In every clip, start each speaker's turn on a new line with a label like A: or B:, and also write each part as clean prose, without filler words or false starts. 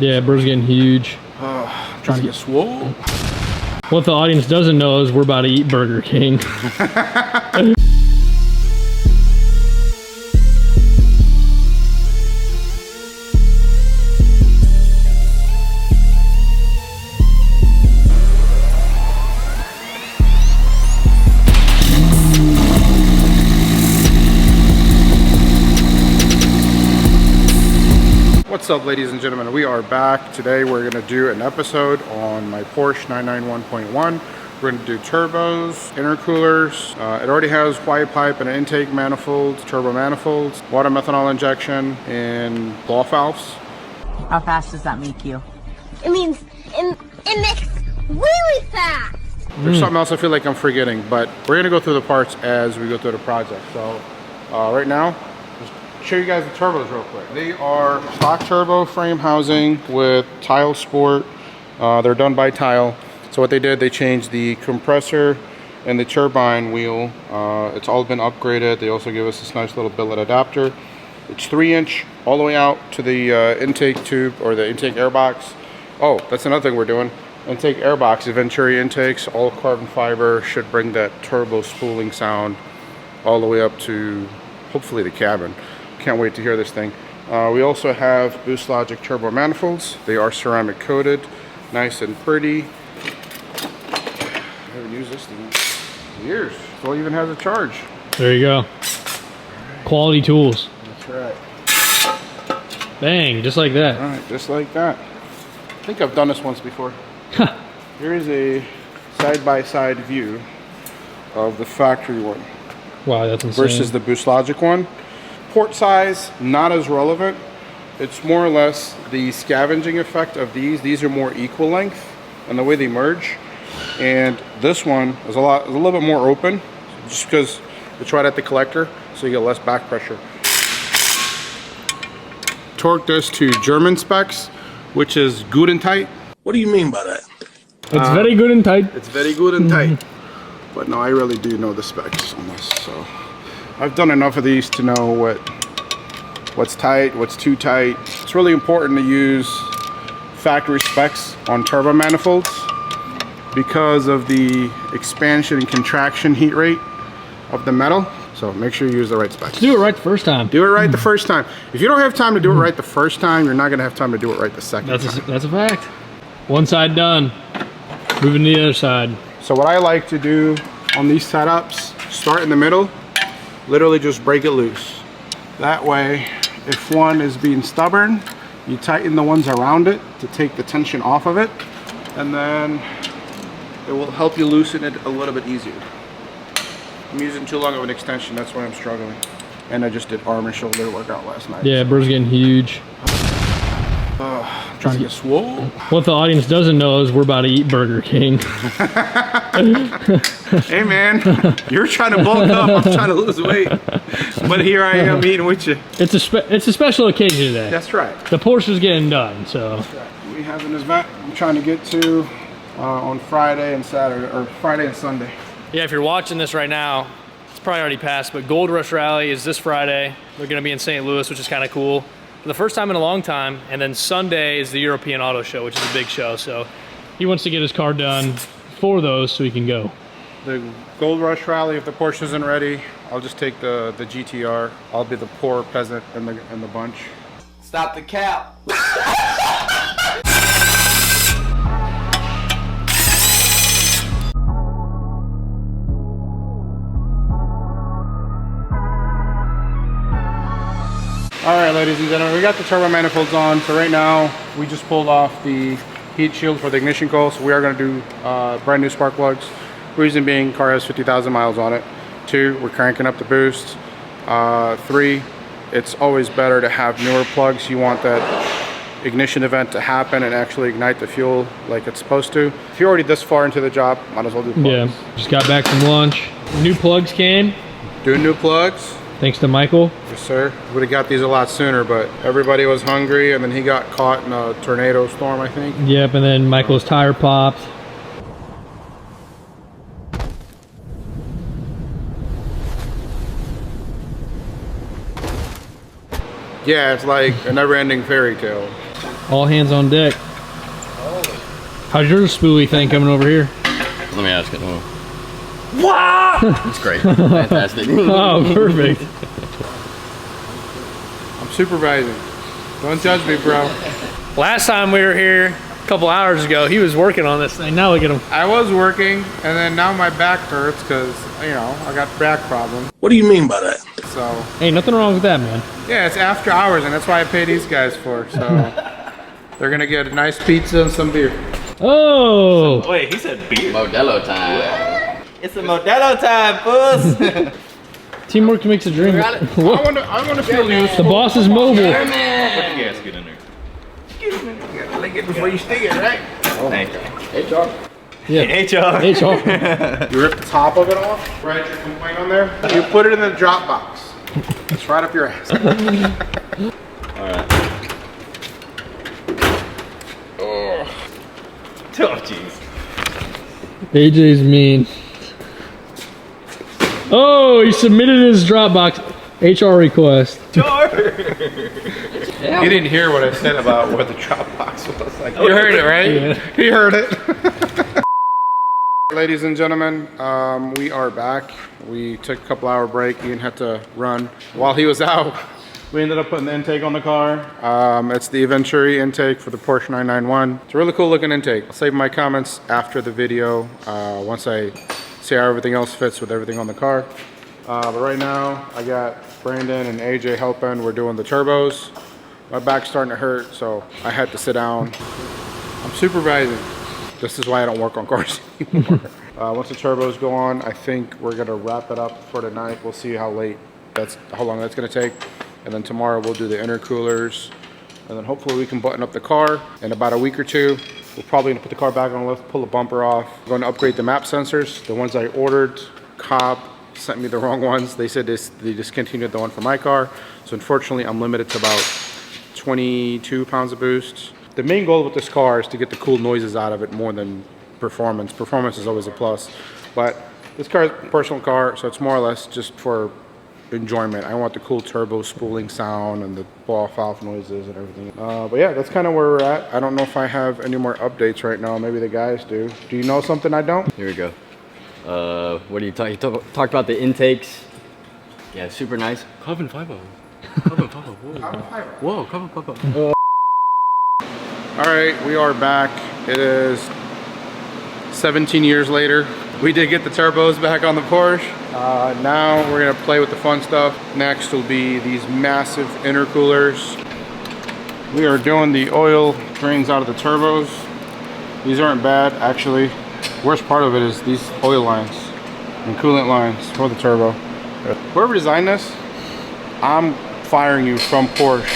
A: Yeah, Bur's getting huge.
B: I'm trying to get swole.
A: What the audience doesn't know is we're about to eat Burger King.
B: What's up, ladies and gentlemen? We are back. Today we're going to do an episode on my Porsche 991.1. We're going to do turbos, intercoolers. It already has white pipe and an intake manifold, turbo manifolds, water methanol injection, and ball valves.
C: How fast does that make you?
D: It means it makes really fast.
B: There's something else I feel like I'm forgetting, but we're going to go through the parts as we go through the project. So right now, show you guys the turbos real quick. They are stock turbo frame housing with Tial Sport. They're done by Tial. So what they did, they changed the compressor and the turbine wheel. It's all been upgraded. They also give us this nice little billet adapter. It's 3-inch all the way out to the intake tube or the intake air box. Oh, that's another thing we're doing. Intake air box, the Venturi intakes, all carbon fiber, should bring that turbo spooling sound all the way up to hopefully the cabin. Can't wait to hear this thing. We also have Boost Logic turbo manifolds. They are ceramic coated, nice and pretty. I haven't used this thing in years. Still even has a charge.
A: There you go. Quality tools.
B: That's right.
A: Bang, just like that.
B: All right, just like that. I think I've done this once before. Here is a side-by-side view of the factory one.
A: Wow, that's insane.
B: Versus the Boost Logic one. Port size, not as relevant. It's more or less the scavenging effect of these. These are more equal length and the way they merge. And this one is a little bit more open, just because it's right at the collector, so you get less back pressure. Torque this to German specs, which is good and tight.
E: What do you mean by that?
A: It's very good and tight.
B: It's very good and tight. But no, I really do know the specs on this, so I've done enough of these to know what's tight, what's too tight. It's really important to use factory specs on turbo manifolds because of the expansion and contraction heat rate of the metal. So make sure you use the right specs.
A: Do it right the first time.
B: Do it right the first time. If you don't have time to do it right the first time, you're not going to have time to do it right the second time.
A: That's a fact. One side done. Moving to the other side.
B: So what I like to do on these setups, start in the middle, literally just break it loose. That way, if one is being stubborn, you tighten the ones around it to take the tension off of it, and then it will help you loosen it a little bit easier. I'm using too long of an extension, that's why I'm struggling. And I just did arm and shoulder workout last night.
A: Yeah, Bur's getting huge.
B: Trying to get swole.
A: What the audience doesn't know is we're about to eat Burger King.
B: Hey man, you're trying to bulk up, I'm trying to lose weight. But here I am eating with you.
A: It's a special occasion today.
B: That's right.
A: The Porsche's getting done, so.
B: That's right. We have an event I'm trying to get to on Friday and Saturday, or Friday and Sunday.
A: Yeah, if you're watching this right now, it's probably already passed, but Gold Rush Rally is this Friday. We're gonna be in St. Louis, which is kind of cool. For the first time in a long time, and then Sunday is the European Auto Show, which is a big show, so he wants to get his car done for those so he can go.
B: The Gold Rush Rally, if the Porsche isn't ready, I'll just take the GTR. I'll be the poor peasant in the bunch.
E: Stop the cap.
B: All right, ladies and gentlemen, we got the turbo manifolds on. So right now, we just pulled off the heat shield for the ignition coil. So we are going to do brand new spark plugs. Reason being, car has 50,000 miles on it. 2, we're cranking up the boost. 3, it's always better to have newer plugs. You want that ignition event to happen and actually ignite the fuel like it's supposed to. If you're already this far into the job, might as well do plugs.
A: Yeah, just got back from lunch. New plugs came.
B: Doing new plugs.
A: Thanks to Michael.
B: Yes, sir. Would have got these a lot sooner, but everybody was hungry, and then he got caught in a tornado storm, I think.
A: Yep, and then Michael's tire popped.
B: Yeah, it's like a never-ending fairy tale.
A: All hands on deck. How's your spoolie thing coming over here?
F: Let me ask it. Wow! It's great. Fantastic.
A: Oh, perfect.
B: I'm supervising. Don't judge me, bro.
A: Last time we were here, a couple hours ago, he was working on this thing. Now look at him.
B: I was working, and then now my back hurts because, you know, I got back problems.
E: What do you mean by that?
B: So,
A: Ain't nothing wrong with that, man.
B: yeah, it's after hours, and that's why I pay these guys for. So, they're going to get a nice pizza and some beer.
A: Oh!
G: Wait, he said beer.
F: Modelo time.
G: It's a Modelo time, puss.
A: Teamwork makes a dream.
B: I want to feel
A: The
B: useful.
A: boss is mobile.
G: Put your gasket in there.
B: Lick it before you stick it, right?
G: Thank you.
F: HR.
A: Yeah.
G: HR.
A: HR.
B: You rip the top of it off, write your complaint on there. You put it in the drop box. It's right up your ass.
G: Alright. Oh, jeez.
A: AJ's mean. Oh, he submitted his Dropbox HR request.
B: You didn't hear what I said about what the drop box was like. You heard it, right?
A: Yeah.
B: You heard it. Ladies and gentlemen, we are back. We took a couple hour break. Ian had to run. While he was out, we ended up putting the intake on the car. It's the Venturi intake for the Porsche 991. It's a really cool looking intake. I'll save my comments after the video once I see how everything else fits with everything on the car. But right now, I got Brandon and AJ helping. We're doing the turbos. My back's starting to hurt, so I had to sit down. I'm supervising. This is why I don't work on cars anymore. Once the turbos go on, I think we're gonna wrap it up for tonight. We'll see how long that's gonna take. And then tomorrow we'll do the intercoolers. And then hopefully we can button up the car. In about a week or two, we're probably gonna put the car back on the lift, pull the bumper off. We're gonna upgrade the map sensors. The ones I ordered, Cobb sent me the wrong ones. They said they discontinued the one for my car. So unfortunately, I'm limited to about 22 pounds of boost. The main goal with this car is to get the cool noises out of it more than performance. Performance is always a plus. But this car is a personal car, so it's more or less just for enjoyment. I want the cool turbo spooling sound and the ball valve noises and everything. But yeah, that's kind of where we're at. I don't know if I have any more updates right now. Maybe the guys do. Do you know something I don't?
F: Here we go. What do you talk? You talked about the intakes. Yeah, super nice. Carbon fiber. Carbon fiber. Whoa, carbon fiber.
B: All right, we are back. It is 17 years later. We did get the turbos back on the Porsche. Now we're gonna play with the fun stuff. Next will be these massive intercoolers. We are doing the oil drains out of the turbos. These aren't bad, actually. Worst part of it is these oil lines and coolant lines for the turbo. Whoever designed this, I'm firing you from Porsche.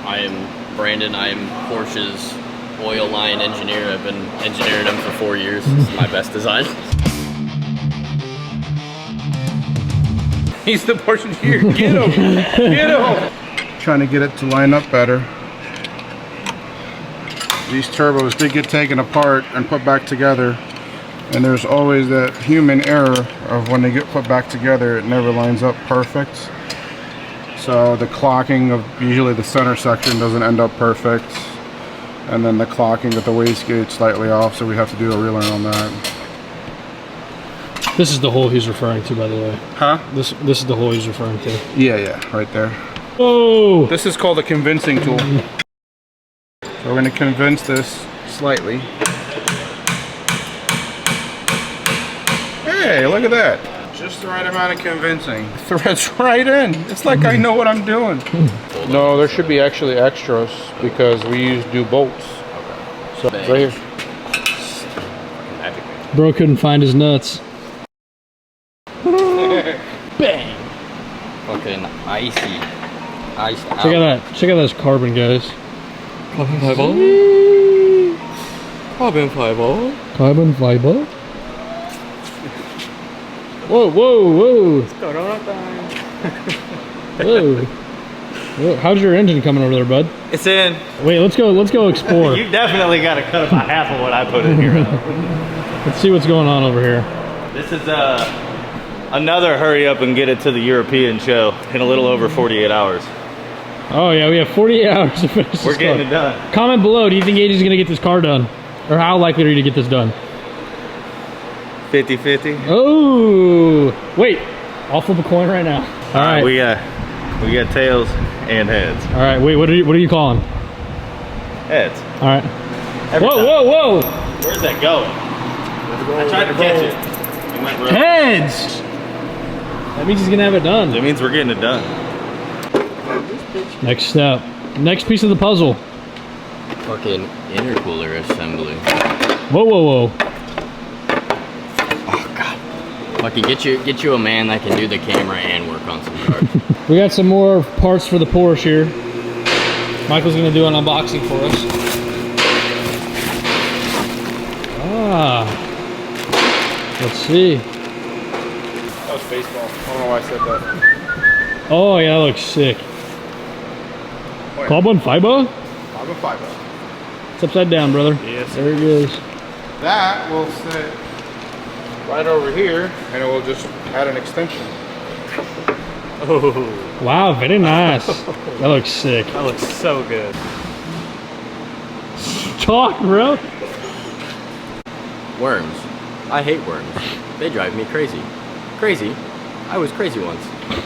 F: I am Brandon. I am Porsche's oil line engineer. I've been engineering them for 4 years. It's my best design.
B: He's the Porsche engineer. Get him! Get him! Trying to get it to line up better. These turbos did get taken apart and put back together. And there's always that human error of when they get put back together, it never lines up perfect. So the clocking of usually the center section doesn't end up perfect. And then the clocking at the wastegate slightly off, so we have to do a relearn on that.
A: This is the hole he's referring to, by the way.
B: Huh?
A: This is the hole he's referring to.
B: Yeah, right there.
A: Oh!
B: This is called a convincing tool. So we're going to convince this slightly. Hey, look at that. Just the right amount of convincing. Threads right in. It's like I know what I'm doing. No, there should be actually extras because we do bolts. So right here.
A: Bro couldn't find his nuts. Bang!
F: Fucking icy. Iced out.
A: Check out that. Check out this carbon, guys.
F: Carbon fiber. Carbon fiber.
A: Carbon fiber. Whoa, whoa, whoa! Whoa. Whoa. How's your engine coming over there, bud?
G: It's in.
A: Wait, let's go explore.
G: You definitely got to cut about half of what I put in here.
A: Let's see what's going on over here.
G: This is another hurry up and get it to the European show in a little over 48 hours.
A: Oh yeah, we have 48 hours to finish this
G: We're getting
A: car.
G: it done.
A: Comment below, do you think AJ's gonna get this car done? Or how likely are you to get this done?
G: 50-50.
A: Oh, wait, I'll flip a coin right now. All right.
G: We got tails and heads.
A: All right, wait, what are you calling?
G: Heads.
A: All right.
G: Every
A: Whoa,
G: time.
A: whoa, whoa.
G: Where's that going? I tried to catch it. It went real.
A: Heads. That means he's gonna have it done.
G: That means we're getting it done.
A: Next step. Next piece of the puzzle.
F: Fucking intercooler assembly.
A: Whoa, whoa, whoa.
F: Oh god. Fucking get you a man that can do the camera and work on some cars.
A: We got some more parts for the Porsche here. Michael's gonna do an unboxing for us. Ah. Let's see.
B: That was baseball. I don't know why I said that.
A: Oh yeah, that looks sick.
B: yeah.
A: Carbon fiber?
B: Carbon fiber.
A: It's upside down, brother.
B: Yes.
A: There it is.
B: That will sit right over here, and it will just add an extension.
G: Oh,
A: Wow, very nice. That looks sick.
G: that looks so good.
A: Talk, bro.
F: Worms. I hate worms. They drive me crazy. Crazy? I was crazy once.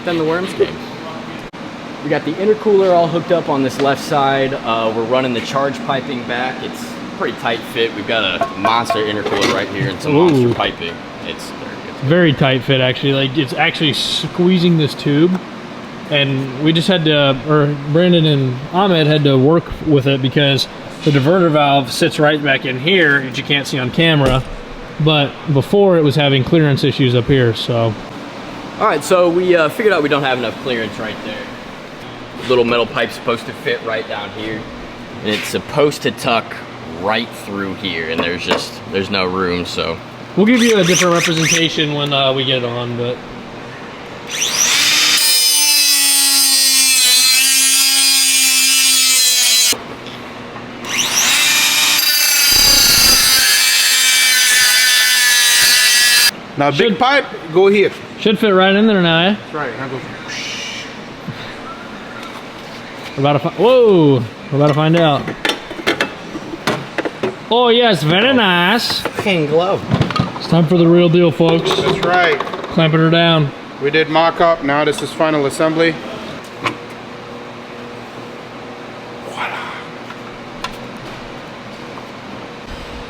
F: Then the worms came. We got the intercooler all hooked up on this left side. We're running the charge piping back. It's pretty tight fit. We've got a monster intercooler right here and some monster piping. It's
A: Very tight fit, actually. Like, it's actually squeezing this tube. And we just had to, or Brandon and Ahmed had to work with it because the diverter valve sits right back in here, which you can't see on camera. But before, it was having clearance issues up here, so.
F: all right, so we figured out we don't have enough clearance right there. Little metal pipe's supposed to fit right down here, and it's supposed to tuck right through here, and there's no room, so.
A: We'll give you a different representation when we get it on, but.
B: Now, big pipe, go here.
A: Should fit right in there now, eh?
B: That's right. Now go.
A: We're about to whoa! We're about to find out. Oh yes, very nice.
F: Fucking glove.
A: It's time for the real deal, folks.
B: That's right.
A: Clamping her down.
B: We did mock-up. Now this is final assembly.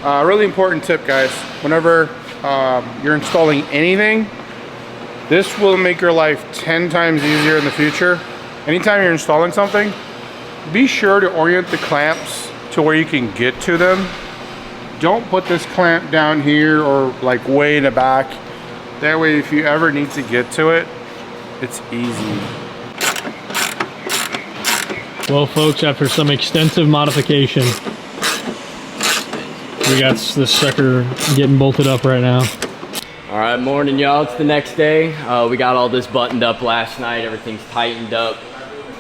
B: Really important tip, guys. Whenever you're installing anything, this will make your life 10 times easier in the future. Anytime you're installing something, be sure to orient the clamps to where you can get to them. Don't put this clamp down here or like way in the back. That way, if you ever need to get to it, it's easy.
A: Well, folks, after some extensive modification, we got this sucker getting bolted up right now.
F: All right, morning, y'all. It's the next day. We got all this buttoned up last night. Everything's tightened up.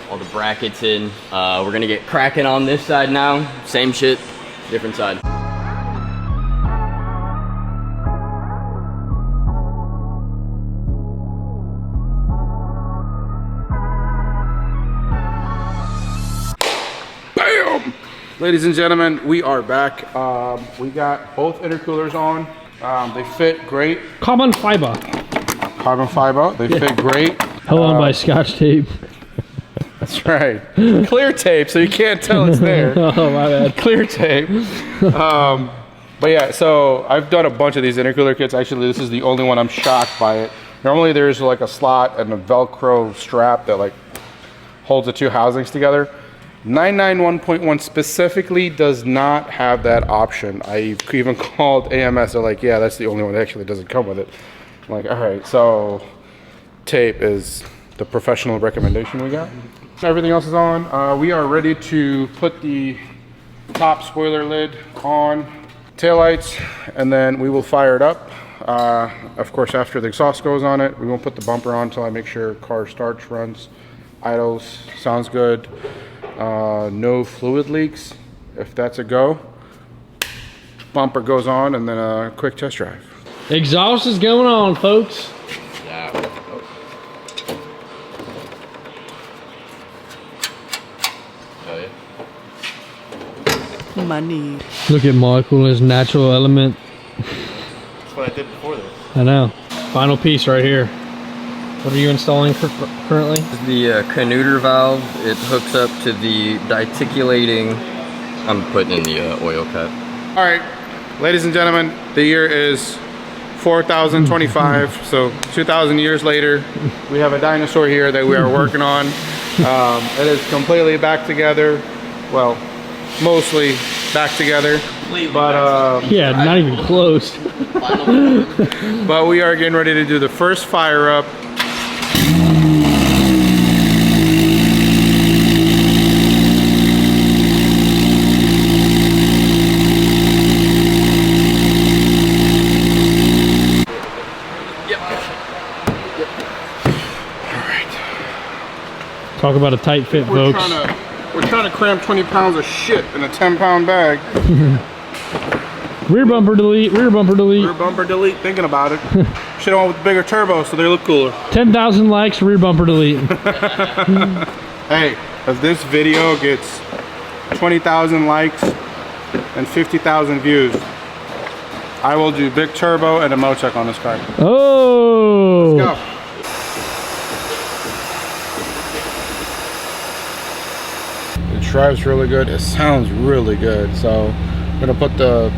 F: All the brackets in. We're gonna get cracking on this side now. Same shit, different side.
B: Bam! Ladies and gentlemen, we are back. We got both intercoolers on. They fit great.
A: Carbon fiber.
B: Carbon fiber. They fit great.
A: Held on by Scotch tape.
B: That's right. Clear tape, so you can't tell it's there.
A: Oh, my bad.
B: Clear tape. But yeah, so I've done a bunch of these intercooler kits. Actually, this is the only one I'm shocked by it. Normally there's like a slot and a Velcro strap that like holds the two housings together. 991.1 specifically does not have that option. I even called AMS. They're like, yeah, that's the only one that actually doesn't come with it. I'm like, all right, so tape is the professional recommendation we got. Everything else is on. We are ready to put the top spoiler lid on, taillights, and then we will fire it up. Of course, after the exhaust goes on it, we won't put the bumper on until I make sure car starts, runs, idles, sounds good. No fluid leaks. If that's a go, bumper goes on, and then a quick test drive.
A: Exhaust is going on, folks.
F: Yeah. Oh.
E: I need.
A: Look at molecule in his natural element.
G: That's what I did before this.
A: I know. Final piece right here. What are you installing currently?
H: The canuter valve, it hooks up to the diticulating. I'm putting in the oil cut.
B: All right, ladies and gentlemen, the year is 4025, so 2,000 years later, we have a dinosaur here that we are working on. It is completely back together. Well, mostly back together, but
A: Yeah, not even close.
B: but we are getting ready to do the first fire up.
A: Talk about a tight fit, folks.
B: We're trying to cram 20 pounds of shit in a 10-pound bag.
A: Rear bumper delete, rear bumper delete.
B: Rear bumper delete, thinking about it. Shit on with bigger turbos so they look cooler.
A: 10,000 likes, rear bumper delete.
B: Hey, if this video gets 20,000 likes and 50,000 views, I will do big turbo and a mo-check on this car.
A: Oh!
B: Let's go. It drives really good. It sounds really good. So I'm gonna put the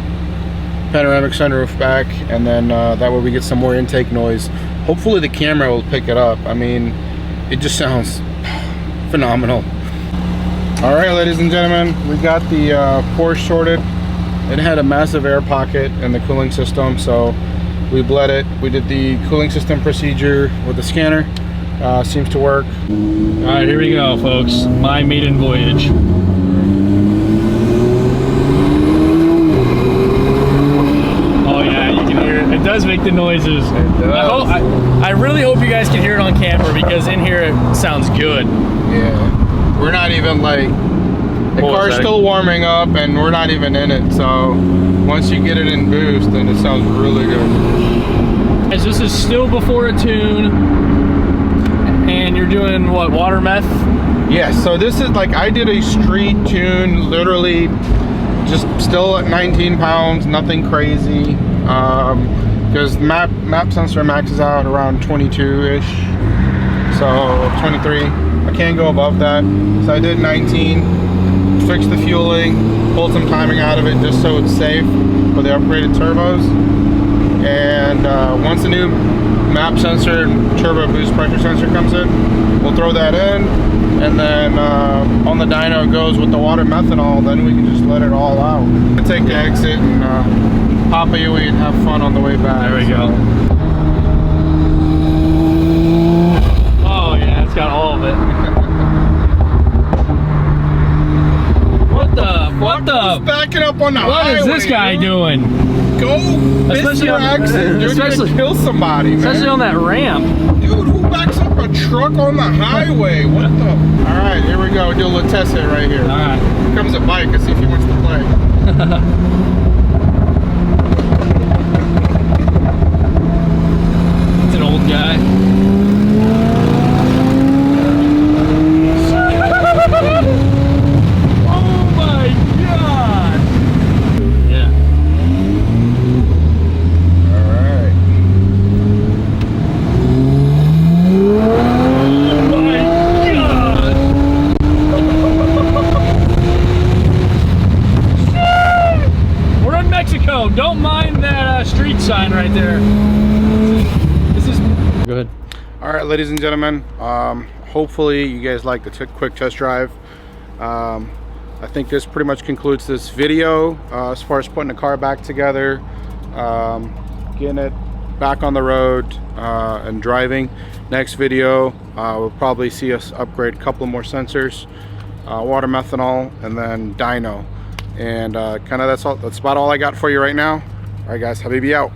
B: panoramic sunroof back, and then that way we get some more intake noise. Hopefully the camera will pick it up. I mean, it just sounds phenomenal. All right, ladies and gentlemen, we got the Porsche sorted. It had a massive air pocket in the cooling system, so we bled it. We did the cooling system procedure with the scanner. Seems to work.
A: All right, here we go, folks. My maiden voyage. Oh yeah, you can hear it. It does make the noises.
B: It does.
A: I really hope you guys can hear it on camera, because in here it sounds good.
B: Yeah, we're not even like, the car's still warming up and we're not even in it. So once you get it in boost, then it sounds really good.
A: As this is still before a tune. And you're doing what, water meth?
B: Yeah, so this is like, I did a street tune, literally just still at 19 pounds, nothing crazy. Because map sensor maxes out around 22-ish, so 23. I can't go above that. So I did 19, fixed the fueling, pulled some timing out of it just so it's safe for the upgraded turbos. And once the new map sensor and turbo boost pressure sensor comes in, we'll throw that in, and then on the dyno it goes with the water methanol. Then we can just let it all out. Take the exit and pop a UE and have fun on the way back.
A: There we go. Oh yeah, it's got all of it. What the?
B: Backing up on the highway.
A: What is this guy doing?
B: Go miss your exit. You're gonna kill somebody, man.
A: Especially on that ramp.
B: Dude, who backs up a truck on the highway? What the? All right, here we go. Do a little test hit right here.
A: All right.
B: Here comes a bike. Let's see if he wants to play.
A: It's an old guy. Oh my God! Yeah.
B: All right.
A: We're in Mexico. Don't mind that street sign right there. This is. Go ahead.
B: All right, ladies and gentlemen. Hopefully you guys like the quick test drive. I think this pretty much concludes this video as far as putting the car back together, getting it back on the road and driving. Next video, we'll probably see us upgrade a couple more sensors, water methanol, and then dyno. And kind of that's about all I got for you right now. All right guys, Habibi out.